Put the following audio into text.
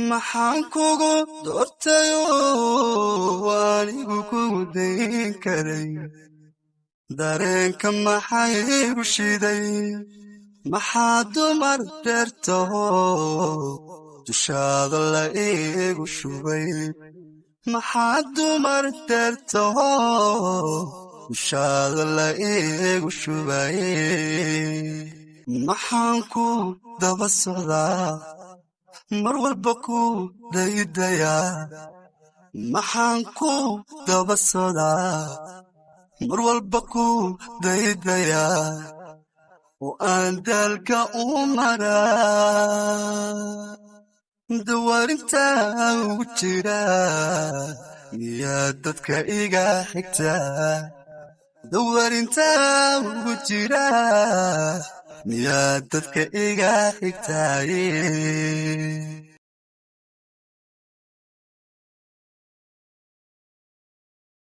maxaan kugu doortayoo anigu kugu dayn karay dareenka maxay igu shiday maxaa dumar dheertaho dushaada la igu shubay maxaa dumar dheertaho dushaada la igu shubay maxaan ku daba socdaa mar walba ku daydayaa maxaan ku daba socdaa mar walba ku daydayaa oo aan daalka u maraa dawaarintaa ugu jira miyaa dadka iga xigtaa dawaarintaa ugu jira miyaa dadka iga xigtaaye